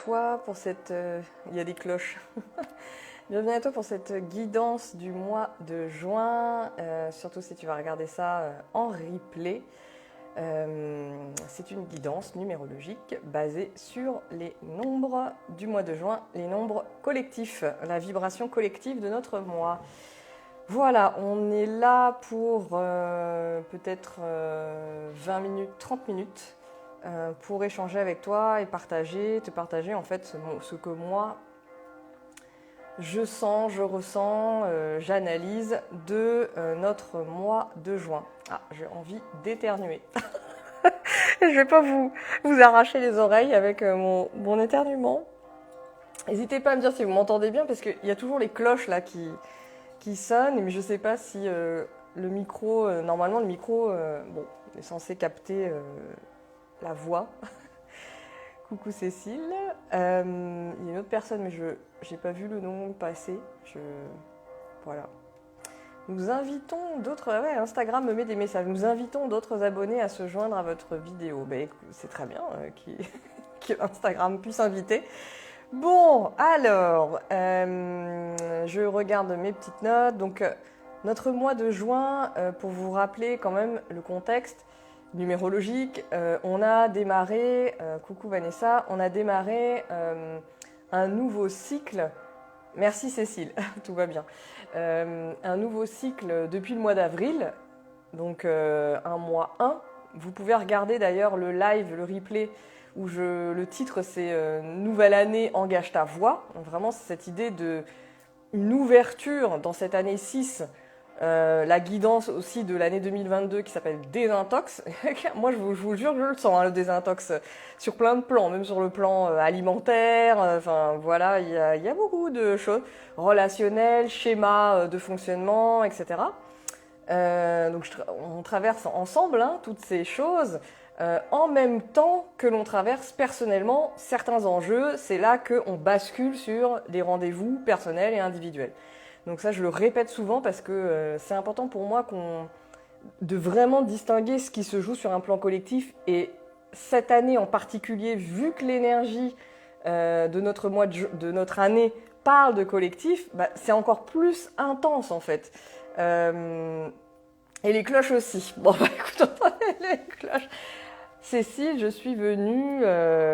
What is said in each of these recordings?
toi pour cette... il y a des cloches. Bienvenue à toi pour cette guidance du mois de juin, surtout si tu vas regarder ça en replay. C'est une guidance numérologique basée sur les nombres du mois de juin, les nombres collectifs, la vibration collective de notre mois. Voilà, on est là pour peut-être 20 minutes, 30 minutes pour échanger avec toi et te partager en fait ce que moi je sens, je ressens, j'analyse de notre mois de juin. Ah, j'ai envie d'éternuer. Je ne vais pas vous arracher les oreilles avec mon éternuement. N'hésitez pas à me dire si vous m'entendez bien parce qu'il y a toujours les cloches là qui sonnent, mais je ne sais pas si le micro, normalement le micro est censé capter la voix. Coucou Cécile. Il y a une autre personne, mais je n'ai pas vu le nom passer. Voilà. Nous invitons d'autres... Ouais, Instagram me met des messages. Nous invitons d'autres abonnés à se joindre à votre vidéo. Ben, c'est très bien qu'Instagram puisse inviter. Bon, alors, je regarde mes petites notes. Donc, notre mois de juin, pour vous rappeler quand même le contexte numérologique, on a démarré, coucou Vanessa, on a démarré un nouveau cycle. Merci Cécile, tout va bien. Un nouveau cycle depuis le mois d'avril, donc un mois 1. Vous pouvez regarder d'ailleurs le live, le replay, où le titre c'est Nouvelle année, engage ta voix. Donc, vraiment, c'est cette idée d'une ouverture dans cette année 6. La guidance aussi de l'année 2022 qui s'appelle Désintox. Moi, je vous jure, je le sens, le désintox, sur plein de plans, même sur le plan alimentaire. Enfin, voilà, il y a beaucoup de choses. Relationnel, schéma de fonctionnement, etc. Donc, on traverse ensemble toutes ces choses. En même temps que l'on traverse personnellement certains enjeux, c'est là qu'on bascule sur des rendez-vous personnels et individuels. Donc ça, je le répète souvent parce que c'est important pour moi de vraiment distinguer ce qui se joue sur un plan collectif. Et cette année en particulier, vu que l'énergie de notre année parle de collectif, c'est encore plus intense en fait. Et les cloches aussi. Bon, écoute, les cloches. Cécile, je suis venue,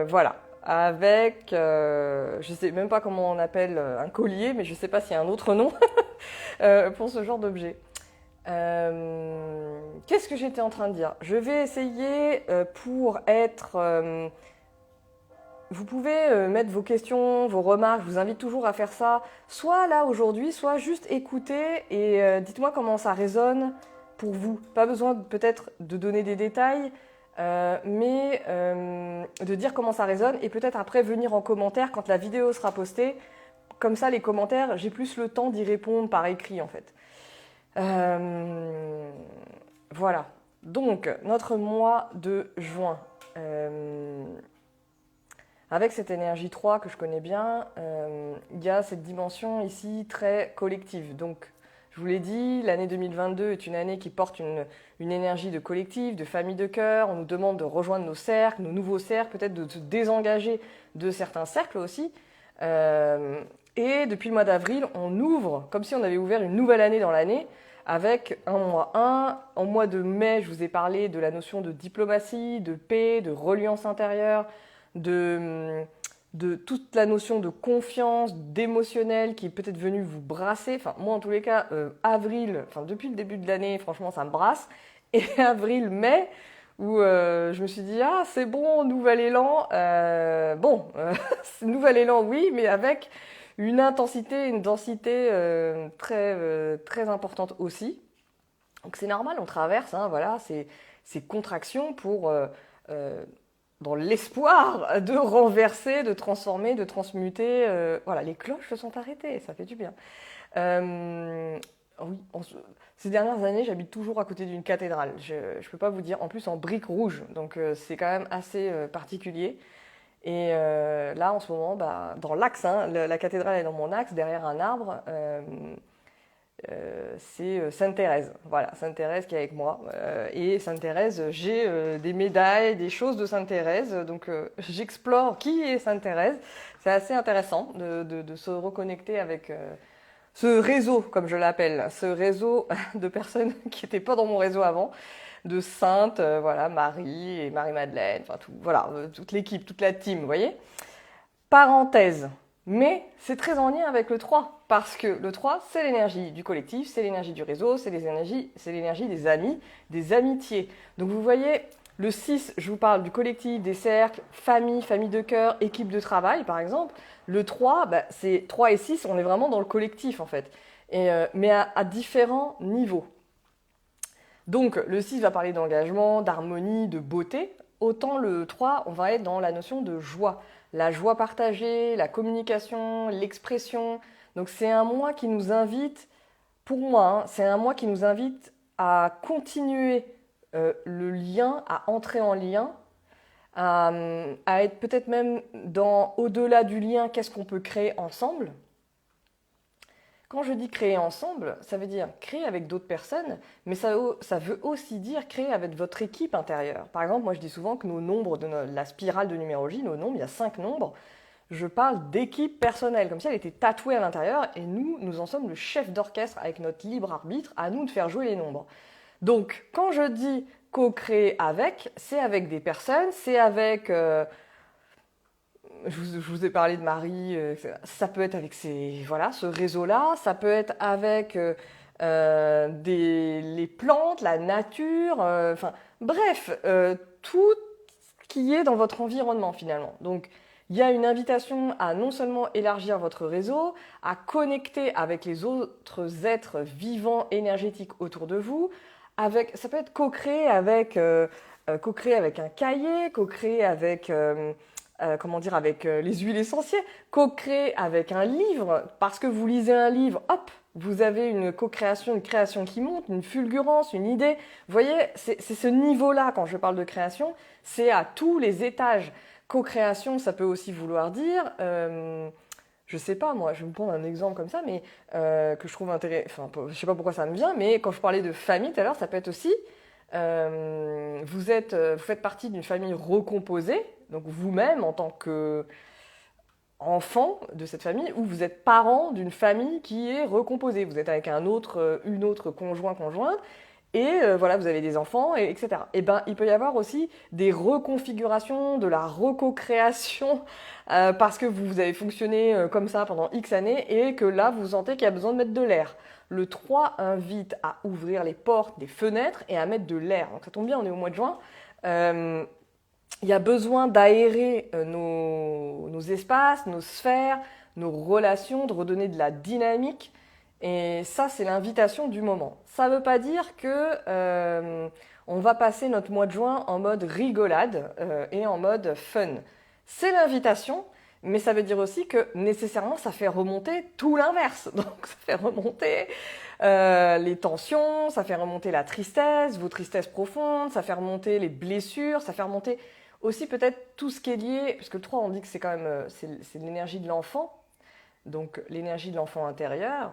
voilà, avec, je sais même pas comment on appelle un collier, mais je sais pas s'il y a un autre nom pour ce genre d'objet. Qu'est-ce que j'étais en train de dire? Je vais essayer pour être... vous pouvez mettre vos questions, vos remarques, je vous invite toujours à faire ça, soit là aujourd'hui, soit juste écouter et dites-moi comment ça résonne pour vous. Pas besoin peut-être de donner des détails, mais de dire comment ça résonne et peut-être après venir en commentaire quand la vidéo sera postée. Comme ça, les commentaires, j'ai plus le temps d'y répondre par écrit en fait. Voilà. Donc, notre mois de juin. Avec cette énergie 3 que je connais bien, il y a cette dimension ici très collective. Donc, je vous l'ai dit, l'année 2022 est une année qui porte une énergie de collectif, de famille de cœur. On nous demande de rejoindre nos cercles, nos nouveaux cercles, peut-être de se désengager de certains cercles aussi. Et depuis le mois d'avril, on ouvre, comme si on avait ouvert une nouvelle année dans l'année, avec un mois 1. En mois de mai, je vous ai parlé de la notion de diplomatie, de paix, de reliance intérieure, de toute la notion de confiance, d'émotionnel qui est peut-être venue vous brasser. Enfin, moi, en tous les cas, avril, enfin, depuis le début de l'année, franchement, ça me brasse. Et avril, mai, où je me suis dit, ah, c'est bon, nouvel élan. Nouvel élan, oui, mais avec une intensité, une densité très importante aussi. Donc, c'est normal, on traverse, voilà, ces contractions pour... dans l'espoir de renverser, de transformer, de transmuter. Voilà, les cloches se sont arrêtées, ça fait du bien. Oui, ces dernières années, j'habite toujours à côté d'une cathédrale. Je ne peux pas vous dire, en plus en briques rouges, donc c'est quand même assez particulier. Et là, en ce moment, dans l'axe, la cathédrale est dans mon axe, derrière un arbre. c'est Sainte Thérèse. Voilà, Sainte Thérèse qui est avec moi. Et Sainte Thérèse, j'ai des médailles, des choses de Sainte Thérèse. Donc j'explore qui est Sainte Thérèse. C'est assez intéressant de se reconnecter avec ce réseau, comme je l'appelle, ce réseau de personnes qui n'étaient pas dans mon réseau avant, de saintes, voilà, Marie et Marie-Madeleine, enfin tout, voilà, toute l'équipe, toute la team, vous voyez. Parenthèse, mais c'est très en lien avec le 3, parce que le 3, c'est l'énergie du collectif, c'est l'énergie du réseau, c'est l'énergie des amis, des amitiés. Donc vous voyez, le 6, je vous parle du collectif, des cercles, famille de cœur, équipe de travail par exemple. Le 3, bah, c'est 3 et 6, on est vraiment dans le collectif en fait, mais à différents niveaux. Donc le 6 va parler d'engagement, d'harmonie, de beauté, autant le 3, on va être dans la notion de joie. La joie partagée, la communication, l'expression. Donc c'est un mois qui nous invite, pour moi, hein, c'est un mois qui nous invite à continuer le lien, à entrer en lien, à être peut-être même dans au-delà du lien, qu'est-ce qu'on peut créer ensemble. Quand je dis créer ensemble, ça veut dire créer avec d'autres personnes, mais ça veut aussi dire créer avec votre équipe intérieure. Par exemple, moi je dis souvent que nos nombres de la spirale de numérologie, nos nombres, il y a 5 nombres, je parle d'équipe personnelle, comme si elle était tatouée à l'intérieur, et nous en sommes le chef d'orchestre avec notre libre arbitre, à nous de faire jouer les nombres. Donc, quand je dis co-créer avec, c'est avec des personnes, c'est avec... je vous ai parlé de Marie, ça peut être avec ce réseau-là, ça peut être avec les plantes, la nature, bref, tout ce qui est dans votre environnement finalement. Donc, il y a une invitation à non seulement élargir votre réseau, à connecter avec les autres êtres vivants, énergétiques autour de vous. Ça peut être co-créer avec un cahier, co-créer avec, avec les huiles essentielles, co-créer avec un livre, parce que vous lisez un livre, hop, vous avez une co-création, une création qui monte, une fulgurance, une idée. Vous voyez, c'est ce niveau-là, quand je parle de création, c'est à tous les étages. Co-création, ça peut aussi vouloir dire, je sais pas moi, je vais vous prendre un exemple comme ça, mais que je trouve intéressant, enfin je sais pas pourquoi ça me vient, mais quand je parlais de famille tout à l'heure, ça peut être aussi, vous faites partie d'une famille recomposée, donc vous-même en tant que enfant de cette famille, ou vous êtes parent d'une famille qui est recomposée, vous êtes avec une autre conjointe, et voilà, vous avez des enfants, etc. Et ben, il peut y avoir aussi des reconfigurations, de la reco-création, parce que vous avez fonctionné comme ça pendant X années et que là, vous sentez qu'il y a besoin de mettre de l'air. Le 3 invite à ouvrir les portes des fenêtres et à mettre de l'air. Donc ça tombe bien, on est au mois de juin. Il y a besoin d'aérer nos espaces, nos sphères, nos relations, de redonner de la dynamique. Et ça, c'est l'invitation du moment. Ça ne veut pas dire que on va passer notre mois de juin en mode rigolade et en mode fun. C'est l'invitation, mais ça veut dire aussi que nécessairement, ça fait remonter tout l'inverse. Donc, ça fait remonter les tensions, ça fait remonter la tristesse, vos tristesses profondes, ça fait remonter les blessures, ça fait remonter aussi peut-être tout ce qui est lié, parce que le 3, on dit que c'est quand même c'est l'énergie de l'enfant, donc l'énergie de l'enfant intérieur.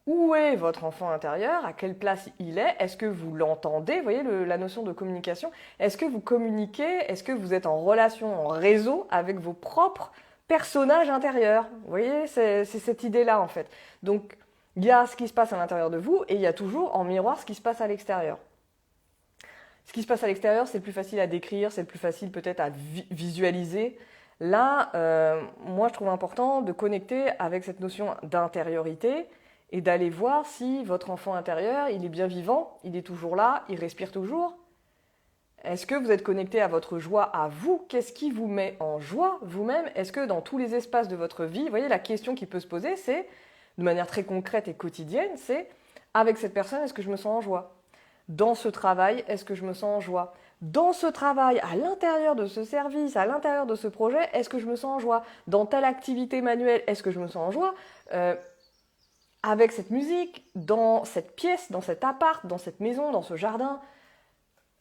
Où est votre enfant intérieur? À quelle place il est? Est-ce que vous l'entendez? Vous voyez la notion de communication. Est-ce que vous communiquez? Est-ce que vous êtes en relation, en réseau avec vos propres personnages intérieurs? Vous voyez, c'est cette idée-là en fait. Donc, il y a ce qui se passe à l'intérieur de vous et il y a toujours en miroir ce qui se passe à l'extérieur. Ce qui se passe à l'extérieur, c'est le plus facile à décrire, c'est le plus facile peut-être à visualiser. Là, moi, je trouve important de connecter avec cette notion d'intériorité et d'aller voir si votre enfant intérieur, il est bien vivant, il est toujours là, il respire toujours. Est-ce que vous êtes connecté à votre joie, à vous? Qu'est-ce qui vous met en joie vous-même? Est-ce que dans tous les espaces de votre vie, vous voyez, la question qui peut se poser, c'est, de manière très concrète et quotidienne, c'est, avec cette personne, est-ce que je me sens en joie? Dans ce travail, est-ce que je me sens en joie? Dans ce travail, à l'intérieur de ce service, à l'intérieur de ce projet, est-ce que je me sens en joie? Dans telle activité manuelle, est-ce que je me sens en joie? Avec cette musique, dans cette pièce, dans cet appart, dans cette maison, dans ce jardin,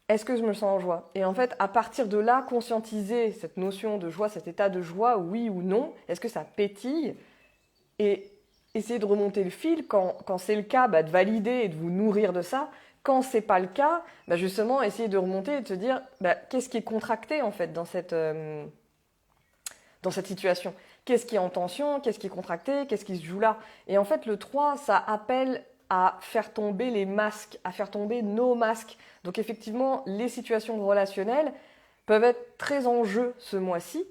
est-ce que je me sens en joie? Et en fait, à partir de là, conscientiser cette notion de joie, cet état de joie, oui ou non, est-ce que ça pétille? Et essayez de remonter le fil. Quand c'est le cas, de valider et de vous nourrir de ça. Quand c'est pas le cas, justement, essayez de remonter et de se dire qu'est-ce qui est contracté en fait dans cette situation. Qu'est-ce qui est en tension, qu'est-ce qui est contracté, qu'est-ce qui se joue là. Et en fait, le 3, ça appelle à faire tomber les masques, à faire tomber nos masques. Donc effectivement, les situations relationnelles peuvent être très en jeu ce mois-ci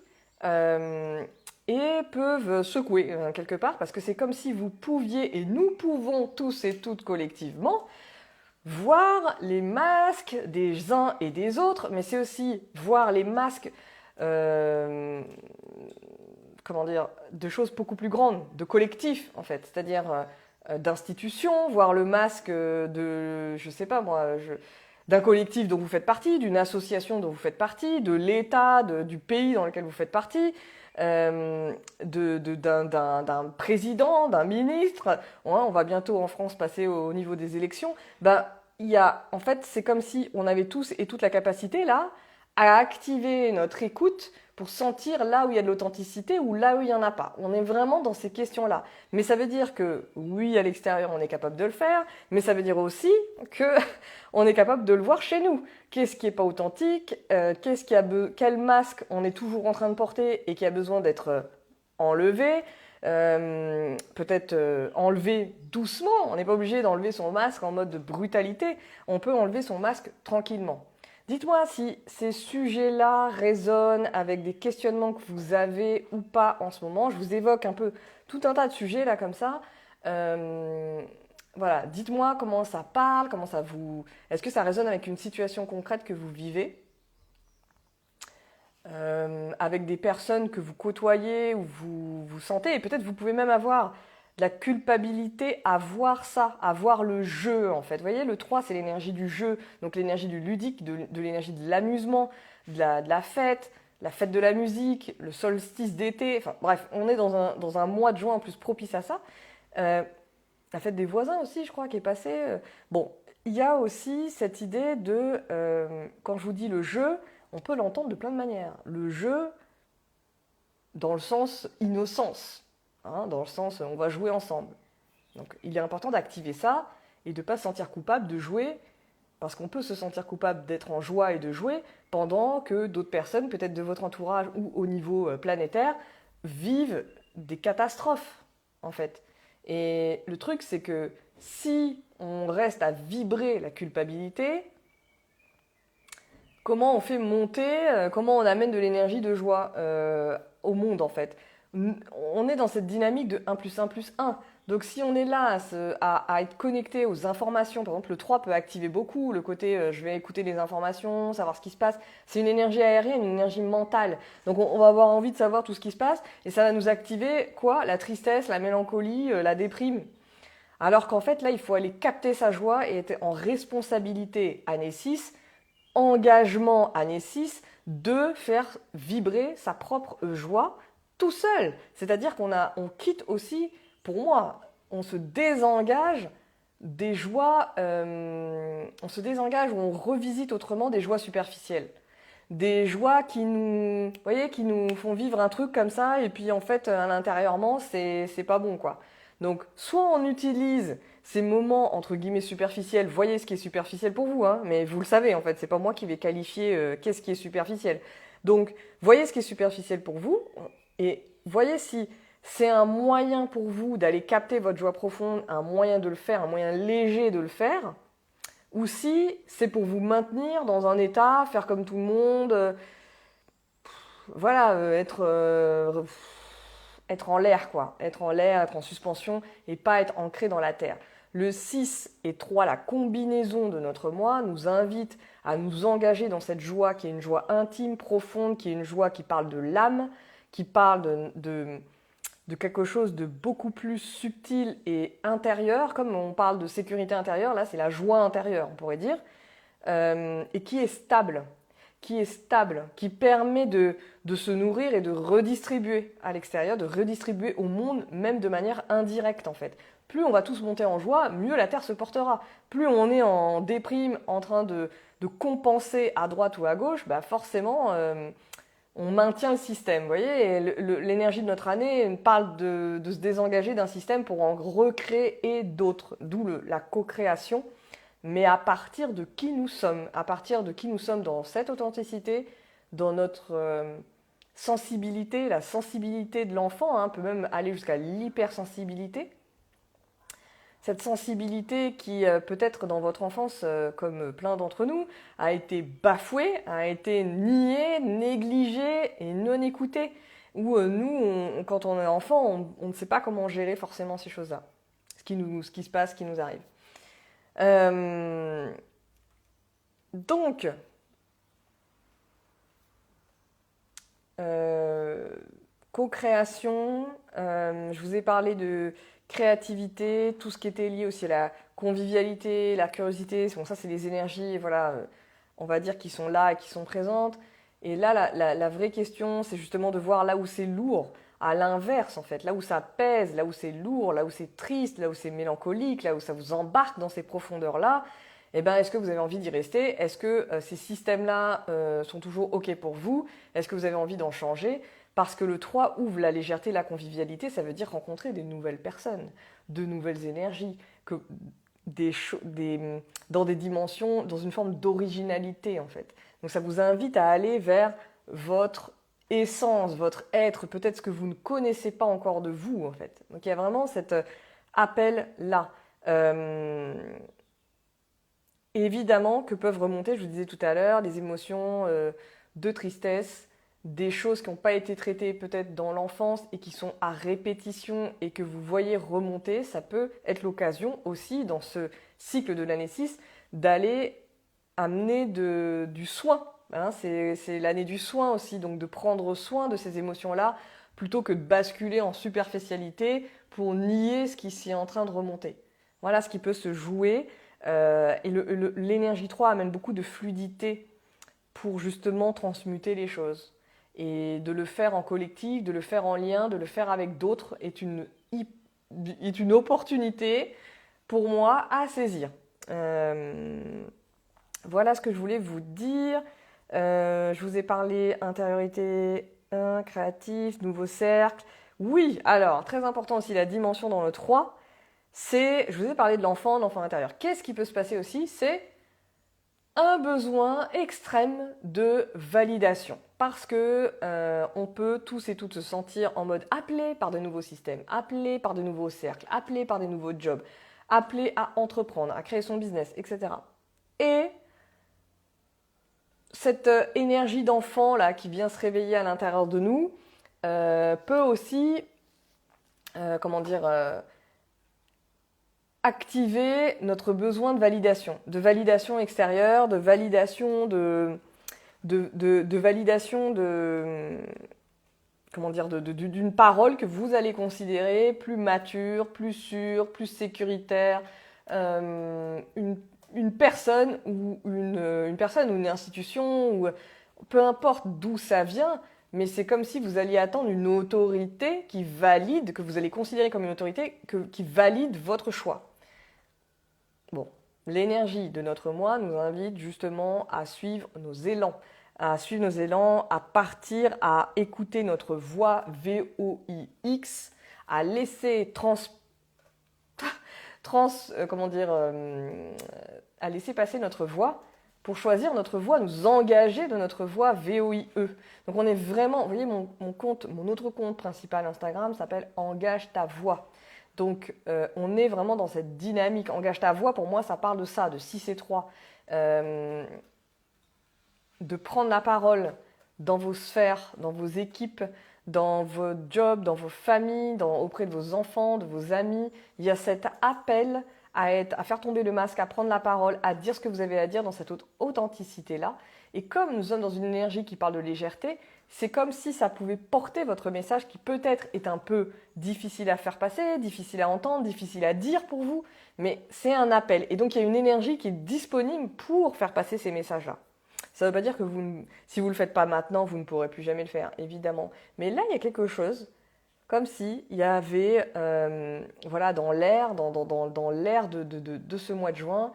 et peuvent secouer quelque part, parce que c'est comme si vous pouviez, et nous pouvons tous et toutes collectivement, voir les masques des uns et des autres, mais c'est aussi voir les masques de choses beaucoup plus grandes, de collectifs en fait, c'est-à-dire d'institutions, voir le masque de, je sais pas moi, d'un collectif dont vous faites partie, d'une association dont vous faites partie, de l'État, du pays dans lequel vous faites partie, d'un président, d'un ministre. On va bientôt en France passer au niveau des élections. En fait, c'est comme si on avait tous et toute la capacité là à activer notre écoute pour sentir là où il y a de l'authenticité ou là où il n'y en a pas. On est vraiment dans ces questions-là. Mais ça veut dire que, oui, à l'extérieur, on est capable de le faire, mais ça veut dire aussi qu'on est capable de le voir chez nous. Qu'est-ce qui n'est pas authentique, quel masque on est toujours en train de porter et qui a besoin d'être enlevé, peut-être enlevé doucement. On n'est pas obligé d'enlever son masque en mode de brutalité. On peut enlever son masque tranquillement. Dites-moi si ces sujets-là résonnent avec des questionnements que vous avez ou pas en ce moment. Je vous évoque un peu tout un tas de sujets là comme ça. Voilà, dites-moi comment ça parle, est-ce que ça résonne avec une situation concrète que vous vivez, avec des personnes que vous côtoyez ou vous sentez, et peut-être vous pouvez même avoir de la culpabilité à voir ça, à voir le jeu en fait. Vous voyez, le 3, c'est l'énergie du jeu, donc l'énergie du ludique, de l'énergie de l'amusement, de la fête de la musique, le solstice d'été, enfin bref, on est dans un mois de juin en plus propice à ça. La fête des voisins aussi, je crois, qui est passée. Bon, il y a aussi cette idée de, quand je vous dis le jeu, on peut l'entendre de plein de manières. Le jeu, dans le sens innocence. Dans le sens on va jouer ensemble. Donc il est important d'activer ça et de ne pas se sentir coupable de jouer, parce qu'on peut se sentir coupable d'être en joie et de jouer pendant que d'autres personnes, peut-être de votre entourage ou au niveau planétaire, vivent des catastrophes en fait. Et le truc c'est que si on reste à vibrer la culpabilité, comment on fait monter, comment on amène de l'énergie de joie au monde en fait. On est dans cette dynamique de 1 plus 1 plus 1. Donc si on est là à être connecté aux informations, par exemple le 3 peut activer beaucoup le côté je vais écouter les informations, savoir ce qui se passe. C'est une énergie aérienne, une énergie mentale. Donc on va avoir envie de savoir tout ce qui se passe et ça va nous activer quoi? La tristesse, la mélancolie, la déprime. Alors qu'en fait là il faut aller capter sa joie et être en responsabilité année 6, engagement année 6, de faire vibrer sa propre joie tout seul. C'est-à-dire qu'on quitte aussi, pour moi, on se désengage des joies, on se désengage ou on revisite autrement des joies superficielles. Des joies qui nous font vivre un truc comme ça et puis en fait, intérieurement, c'est pas bon quoi. Donc, soit on utilise ces moments entre guillemets superficiels, voyez ce qui est superficiel pour vous, mais vous le savez en fait, c'est pas moi qui vais qualifier qu'est-ce qui est superficiel. Donc, voyez ce qui est superficiel pour vous et voyez si c'est un moyen pour vous d'aller capter votre joie profonde, un moyen de le faire, un moyen léger de le faire, ou si c'est pour vous maintenir dans un état, faire comme tout le monde, être en l'air quoi, être en l'air, être en suspension et pas être ancré dans la terre. Le 6 et 3, la combinaison de notre moi, nous invite à nous engager dans cette joie qui est une joie intime, profonde, qui est une joie qui parle de l'âme, qui parle de quelque chose de beaucoup plus subtil et intérieur, comme on parle de sécurité intérieure, là c'est la joie intérieure, on pourrait dire, et qui est stable, qui permet de se nourrir et de redistribuer à l'extérieur, de redistribuer au monde, même de manière indirecte en fait. Plus on va tous monter en joie, mieux la Terre se portera. Plus on est en déprime, en train de compenser à droite ou à gauche, forcément, on maintient le système. Vous voyez, l'énergie de notre année parle de se désengager d'un système pour en recréer d'autres, d'où la co-création, mais à partir de qui nous sommes, dans cette authenticité, dans notre sensibilité, la sensibilité de l'enfant, hein, peut même aller jusqu'à l'hypersensibilité. Cette sensibilité qui, peut-être dans votre enfance, comme plein d'entre nous, a été bafouée, a été niée, négligée et non écoutée. Où nous, quand on est enfant, on ne sait pas comment gérer forcément ces choses-là. Ce qui se passe, ce qui nous arrive. Donc, co-création, je vous ai parlé de créativité, tout ce qui était lié aussi à la convivialité, la curiosité. Bon, ça, c'est les énergies, voilà, on va dire, qui sont là et qui sont présentes. Et là, la vraie question, c'est justement de voir là où c'est lourd, à l'inverse, en fait, là où ça pèse, là où c'est lourd, là où c'est triste, là où c'est mélancolique, là où ça vous embarque dans ces profondeurs-là. Eh ben, est-ce que vous avez envie d'y rester? Est-ce que ces systèmes-là sont toujours OK pour vous? Est-ce que vous avez envie d'en changer? Parce que le 3 ouvre la légèreté, la convivialité, ça veut dire rencontrer des nouvelles personnes, de nouvelles énergies, dans des dimensions, dans une forme d'originalité en fait. Donc ça vous invite à aller vers votre essence, votre être, peut-être ce que vous ne connaissez pas encore de vous en fait. Donc il y a vraiment cet appel-là. Évidemment que peuvent remonter, je vous disais tout à l'heure, des émotions de tristesse, des choses qui n'ont pas été traitées peut-être dans l'enfance et qui sont à répétition et que vous voyez remonter. Ça peut être l'occasion aussi, dans ce cycle de l'année 6, d'aller amener du soin. Hein, c'est l'année du soin aussi, donc de prendre soin de ces émotions-là plutôt que de basculer en superficialité pour nier ce qui s'y est en train de remonter. Voilà ce qui peut se jouer. Et l'énergie 3 amène beaucoup de fluidité pour justement transmuter les choses. Et de le faire en collectif, de le faire en lien, de le faire avec d'autres est une opportunité pour moi à saisir. Voilà ce que je voulais vous dire. Je vous ai parlé intériorité 1, créatif, nouveau cercle. Oui, alors, très important aussi la dimension dans le 3. Je vous ai parlé de l'enfant intérieur. Qu'est-ce qui peut se passer aussi? C'est un besoin extrême de validation. Parce que on peut tous et toutes se sentir en mode appelé par de nouveaux systèmes, appelé par de nouveaux cercles, appelé par des nouveaux jobs, appelé à entreprendre, à créer son business, etc. Et cette énergie d'enfant là qui vient se réveiller à l'intérieur de nous peut aussi, activer notre besoin de validation extérieure, de validation d'une parole que vous allez considérer plus mature, plus sûre, plus sécuritaire, une personne ou une institution, ou peu importe d'où ça vient, mais c'est comme si vous alliez attendre une autorité qui valide, que vous allez considérer comme une autorité qui valide votre choix. Bon, l'énergie de notre moi nous invite justement à suivre nos élans, à partir, à écouter notre voix VOIX, à laisser à laisser passer notre voix pour choisir notre voix, nous engager de notre voix VOIE. Donc on est vraiment, vous voyez mon autre compte principal Instagram s'appelle Engage ta voix. Donc on est vraiment dans cette dynamique. Engage ta voix, pour moi ça parle de ça, de 6 et 3. De prendre la parole dans vos sphères, dans vos équipes, dans vos jobs, dans vos familles, auprès de vos enfants, de vos amis. Il y a cet appel à faire tomber le masque, à prendre la parole, à dire ce que vous avez à dire dans cette authenticité-là. Et comme nous sommes dans une énergie qui parle de légèreté, c'est comme si ça pouvait porter votre message qui peut-être est un peu difficile à faire passer, difficile à entendre, difficile à dire pour vous, mais c'est un appel. Et donc il y a une énergie qui est disponible pour faire passer ces messages-là. Ça ne veut pas dire que si vous ne le faites pas maintenant, vous ne pourrez plus jamais le faire, évidemment. Mais là, il y a quelque chose, comme s'il y avait, dans l'air, dans l'air de ce mois de juin,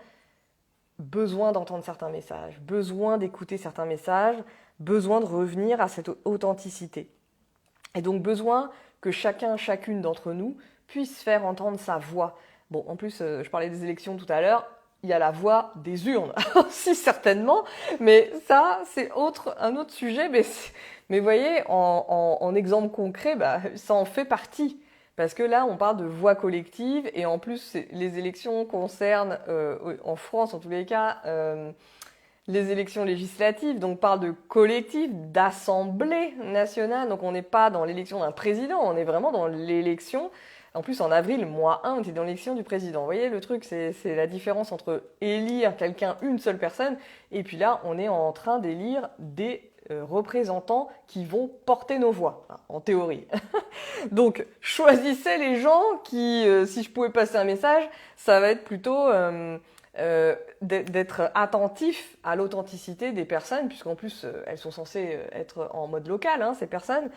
besoin d'entendre certains messages, besoin d'écouter certains messages, besoin de revenir à cette authenticité. Et donc besoin que chacun, chacune d'entre nous puisse faire entendre sa voix. Bon, en plus, je parlais des élections tout à l'heure, il y a la voix des urnes aussi certainement, mais ça, c'est un autre sujet. Mais vous voyez, en exemple concret, ça en fait partie. Parce que là, on parle de voix collective, et en plus, les élections concernent, en France en tous les cas, les élections législatives, donc on parle de collectif, d'assemblée nationale, donc on n'est pas dans l'élection d'un président, on est vraiment dans l'élection. En plus, en avril, mois 1, on était dans l'élection du président. Vous voyez, le truc, c'est la différence entre élire quelqu'un, une seule personne, et puis là, on est en train d'élire des représentants qui vont porter nos voix, en théorie. Donc, choisissez les gens qui, si je pouvais passer un message, ça va être plutôt d'être attentif à l'authenticité des personnes, puisqu'en plus, elles sont censées être en mode local, hein, ces personnes,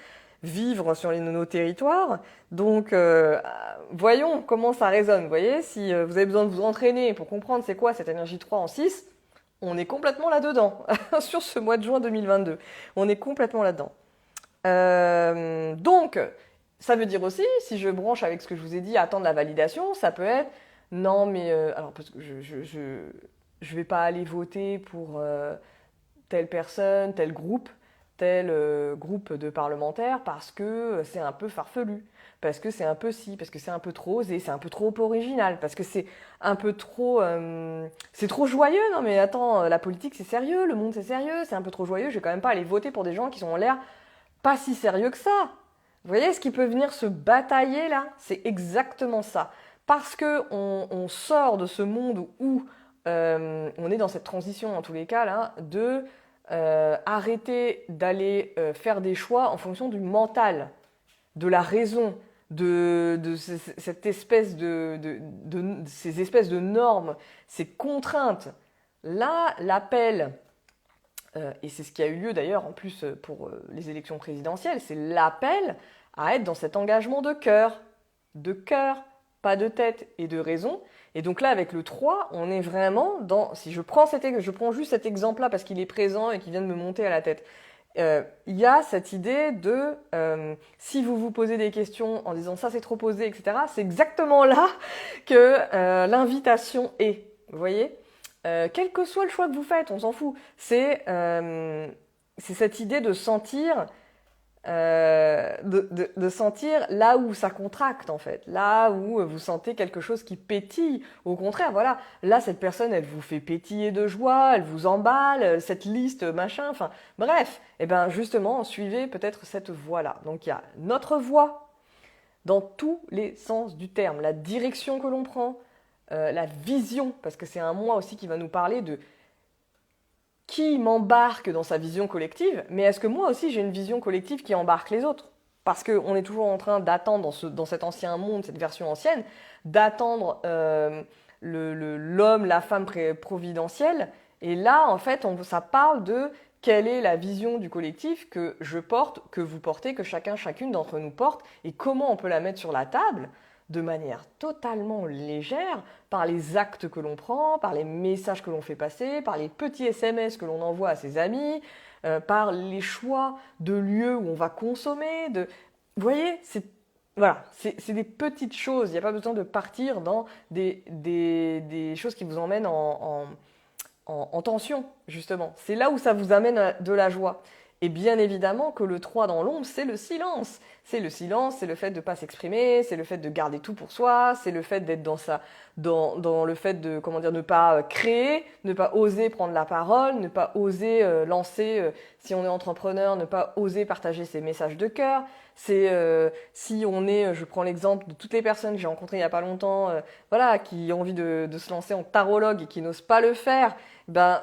vivre sur nos territoires. Donc, voyons comment ça résonne. Vous voyez, si vous avez besoin de vous entraîner pour comprendre c'est quoi cette énergie 3 en 6, on est complètement là-dedans, sur ce mois de juin 2022. On est complètement là-dedans. Donc, ça veut dire aussi, si je branche avec ce que je vous ai dit, attendre la validation, ça peut être, non mais, alors parce que je vais pas aller voter pour telle personne, tel groupe de parlementaires parce que c'est un peu farfelu, parce que c'est un peu ci, parce que c'est un peu trop osé, c'est un peu trop original, parce que c'est un peu trop... c'est trop joyeux, non mais attends, la politique c'est sérieux, le monde c'est sérieux, c'est un peu trop joyeux, je vais quand même pas aller voter pour des gens qui ont l'air pas si sérieux que ça. Vous voyez ce qui peut venir se batailler là? C'est exactement ça. Parce qu'on sort de ce monde où on est dans cette transition en tous les cas là, de arrêter d'aller faire des choix en fonction du mental, de la raison, de cette espèce ces espèces de normes, ces contraintes. Là, l'appel, et c'est ce qui a eu lieu d'ailleurs en plus pour les élections présidentielles, c'est l'appel à être dans cet engagement de cœur, pas de tête et de raison. Et donc là, avec le 3, on est vraiment dans... Si je prends juste cet exemple-là parce qu'il est présent et qu'il vient de me monter à la tête. Il y a cette idée de... si vous vous posez des questions en disant « ça c'est trop posé », etc., c'est exactement là que l'invitation est. Vous voyez ? Quel que soit le choix que vous faites, on s'en fout. C'est cette idée de sentir... de sentir là où ça contracte en fait, là où vous sentez quelque chose qui pétille. Au contraire, voilà, là cette personne elle vous fait pétiller de joie, elle vous emballe, cette liste machin, enfin bref, et ben justement suivez peut-être cette voie-là. Donc il y a notre voie dans tous les sens du terme, la direction que l'on prend, la vision, parce que c'est un moi aussi qui va nous parler de qui m'embarque dans sa vision collective, mais est-ce que moi aussi j'ai une vision collective qui embarque les autres? Parce qu'on est toujours en train d'attendre dans cet ancien monde, cette version ancienne, d'attendre l'homme, la femme providentielle. Et là, en fait, ça parle de quelle est la vision du collectif que je porte, que vous portez, que chacun, chacune d'entre nous porte, et comment on peut la mettre sur la table de manière totalement légère, par les actes que l'on prend, par les messages que l'on fait passer, par les petits SMS que l'on envoie à ses amis, par les choix de lieux où on va consommer. Vous voyez, c'est des petites choses. Il n'y a pas besoin de partir dans des choses qui vous emmènent en tension, justement. C'est là où ça vous amène de la joie. Et bien évidemment que le 3 dans l'ombre, c'est le silence. C'est le silence, c'est le fait de ne pas s'exprimer, c'est le fait de garder tout pour soi, c'est le fait d'être dans le fait de, ne pas créer, ne pas oser prendre la parole, ne pas oser lancer, si on est entrepreneur, ne pas oser partager ses messages de cœur. C'est si on est, je prends l'exemple de toutes les personnes que j'ai rencontrées il n'y a pas longtemps, qui ont envie de se lancer en tarologue et qui n'osent pas le faire.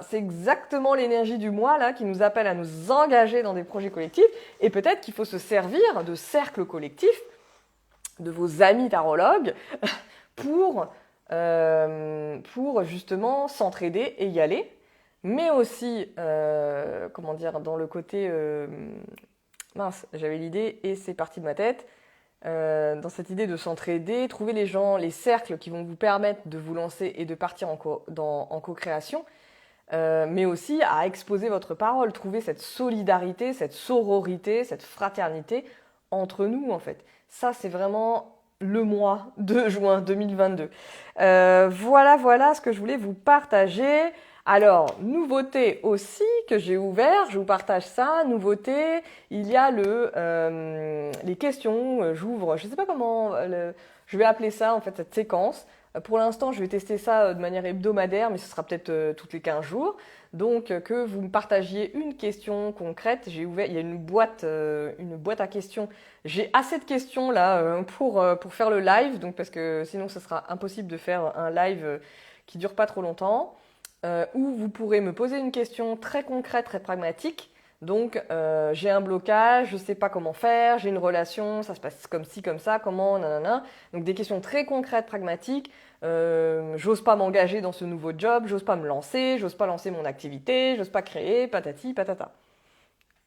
C'est exactement l'énergie du moi là qui nous appelle à nous engager dans des projets collectifs, et peut-être qu'il faut se servir de cercles collectifs, de vos amis tarologues, pour justement s'entraider et y aller, mais aussi dans le côté mince, j'avais l'idée et c'est parti de ma tête. Dans cette idée de s'entraider, trouver les cercles qui vont vous permettre de vous lancer et de partir en co-création. mais aussi à exposer votre parole, trouver cette solidarité, cette sororité, cette fraternité entre nous en fait. Ça, c'est vraiment le mois de juin 2022. Voilà ce que je voulais vous partager. Alors, nouveauté aussi que j'ai ouvert, je vous partage ça. Nouveauté, il y a les questions. J'ouvre, je ne sais pas comment je vais appeler ça en fait cette séquence. Pour l'instant, je vais tester ça de manière hebdomadaire, mais ce sera peut-être toutes les 15 jours. Donc, que vous me partagiez une question concrète. J'ai ouvert, il y a une boîte à questions. J'ai assez de questions là pour faire le live, donc parce que sinon, ce sera impossible de faire un live qui dure pas trop longtemps. Où vous pourrez me poser une question très concrète, très pragmatique. Donc, j'ai un blocage, je ne sais pas comment faire, j'ai une relation, ça se passe comme ci, comme ça, comment, nanana. Donc, des questions très concrètes, pragmatiques. J'ose pas m'engager dans ce nouveau job, j'ose pas me lancer, j'ose pas lancer mon activité, j'ose pas créer, patati, patata.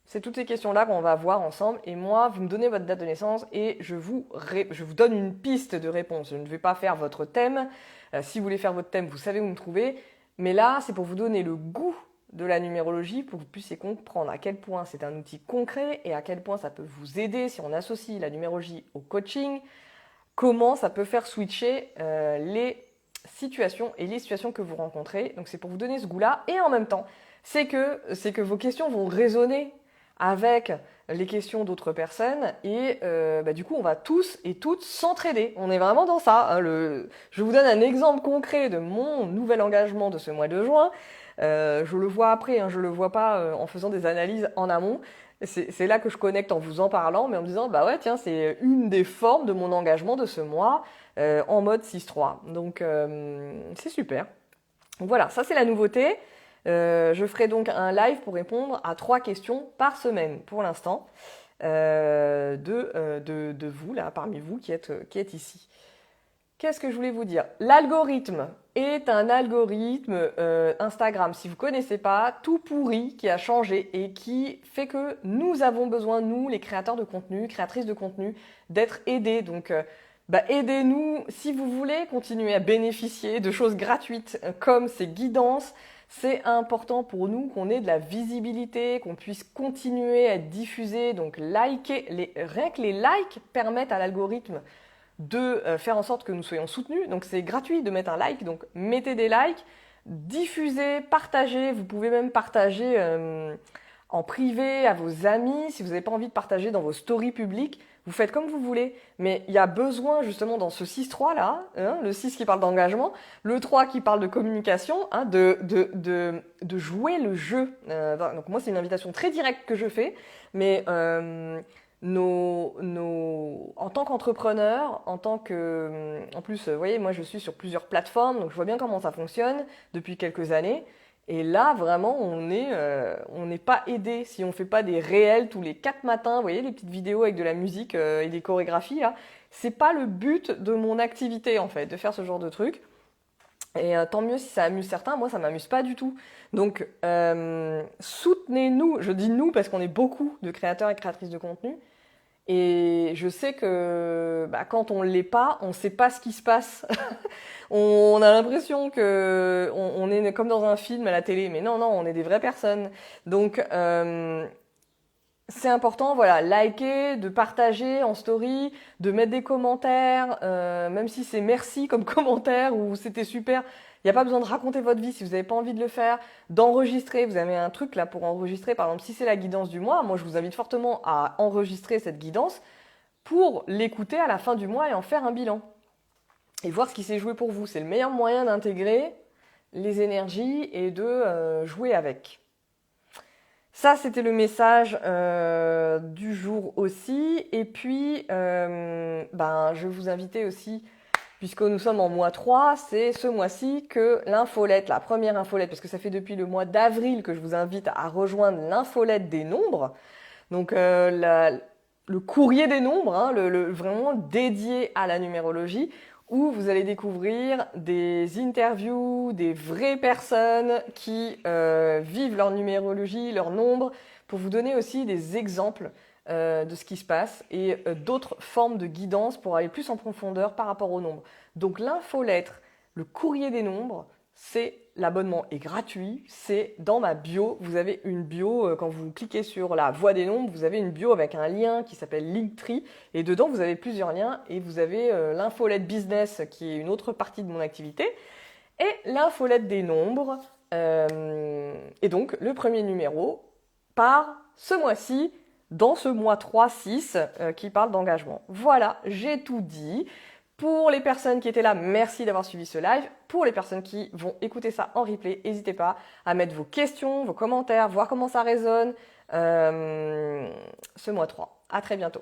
C'est toutes ces questions-là qu'on va voir ensemble. Et moi, vous me donnez votre date de naissance et je vous donne une piste de réponse. Je ne vais pas faire votre thème. Si vous voulez faire votre thème, vous savez où me trouver. Mais là, c'est pour vous donner le goût de la numérologie, pour que vous puissiez comprendre à quel point c'est un outil concret et à quel point ça peut vous aider si on associe la numérologie au coaching, comment ça peut faire switcher les situations et les situations que vous rencontrez. Donc c'est pour vous donner ce goût-là. Et en même temps, c'est que vos questions vont résonner avec les questions d'autres personnes et du coup on va tous et toutes s'entraider. On est vraiment dans ça. Hein. Je vous donne un exemple concret de mon nouvel engagement de ce mois de juin. Je le vois après, hein, je le vois pas en faisant des analyses en amont. C'est là que je connecte en vous en parlant, mais en me disant bah ouais tiens c'est une des formes de mon engagement de ce mois en mode 6-3. Donc c'est super. Donc voilà, ça c'est la nouveauté. Je ferai donc un live pour répondre à 3 questions par semaine pour l'instant de vous, là, parmi vous qui êtes ici. Qu'est-ce que je voulais vous dire? L'algorithme est un algorithme Instagram, si vous ne connaissez pas, tout pourri, qui a changé et qui fait que nous avons besoin, nous, les créateurs de contenu, créatrices de contenu, d'être aidés. Donc, aidez-nous si vous voulez continuer à bénéficier de choses gratuites comme ces guidances. C'est important pour nous qu'on ait de la visibilité, qu'on puisse continuer à être diffusé. Donc, rien que les likes permettent à l'algorithme de faire en sorte que nous soyons soutenus. Donc, c'est gratuit de mettre un like. Donc, mettez des likes, diffusez, partagez. Vous pouvez même partager en privé à vos amis. Si vous n'avez pas envie de partager dans vos stories publiques, vous faites comme vous voulez. Mais il y a besoin justement dans ce 6-3 là, hein, le 6 qui parle d'engagement, le 3 qui parle de communication, hein, de jouer le jeu. Donc moi c'est une invitation très directe que je fais, mais en tant qu'entrepreneur, en plus, vous voyez, moi je suis sur plusieurs plateformes, donc je vois bien comment ça fonctionne depuis quelques années. Et là, vraiment, on n'est pas aidé si on ne fait pas des réels tous les 4 matins. Vous voyez, les petites vidéos avec de la musique et des chorégraphies, là. C'est pas le but de mon activité, en fait, de faire ce genre de truc. Et tant mieux si ça amuse certains. Moi, ça m'amuse pas du tout. Donc, soutenez-nous. Je dis nous parce qu'on est beaucoup de créateurs et créatrices de contenu. Et je sais que quand on ne l'est pas, on ne sait pas ce qui se passe. On a l'impression que on est comme dans un film à la télé, mais non, on est des vraies personnes. Donc, c'est important, voilà, liker, de partager en story, de mettre des commentaires, même si c'est merci comme commentaire ou c'était super. Il n'y a pas besoin de raconter votre vie si vous n'avez pas envie de le faire, d'enregistrer. Vous avez un truc là pour enregistrer, par exemple, si c'est la guidance du mois, moi je vous invite fortement à enregistrer cette guidance pour l'écouter à la fin du mois et en faire un bilan. Et voir ce qui s'est joué pour vous. C'est le meilleur moyen d'intégrer les énergies et de jouer avec. Ça, c'était le message du jour aussi. Et puis, je vais vous inviter aussi, puisque nous sommes en mois 3, c'est ce mois-ci que l'infolette, la première infolette, parce que ça fait depuis le mois d'avril que je vous invite à rejoindre l'infolette des nombres. Donc, le courrier des nombres, hein, vraiment dédié à la numérologie, où vous allez découvrir des interviews, des vraies personnes qui vivent leur numérologie, leur nombre, pour vous donner aussi des exemples de ce qui se passe et d'autres formes de guidance pour aller plus en profondeur par rapport au nombre. Donc l'infolettre, le courrier des nombres, c'est l'abonnement est gratuit, c'est dans ma bio. Vous avez une bio, quand vous cliquez sur la voie des nombres, vous avez une bio avec un lien qui s'appelle Linktree. Et dedans, vous avez plusieurs liens et vous avez l'infolette business qui est une autre partie de mon activité et l'infolette des nombres. Et donc, le premier numéro part ce mois-ci, dans ce mois 3-6 qui parle d'engagement. Voilà, j'ai tout dit. Pour les personnes qui étaient là, merci d'avoir suivi ce live. Pour les personnes qui vont écouter ça en replay, n'hésitez pas à mettre vos questions, vos commentaires, voir comment ça résonne ce mois 3. À très bientôt.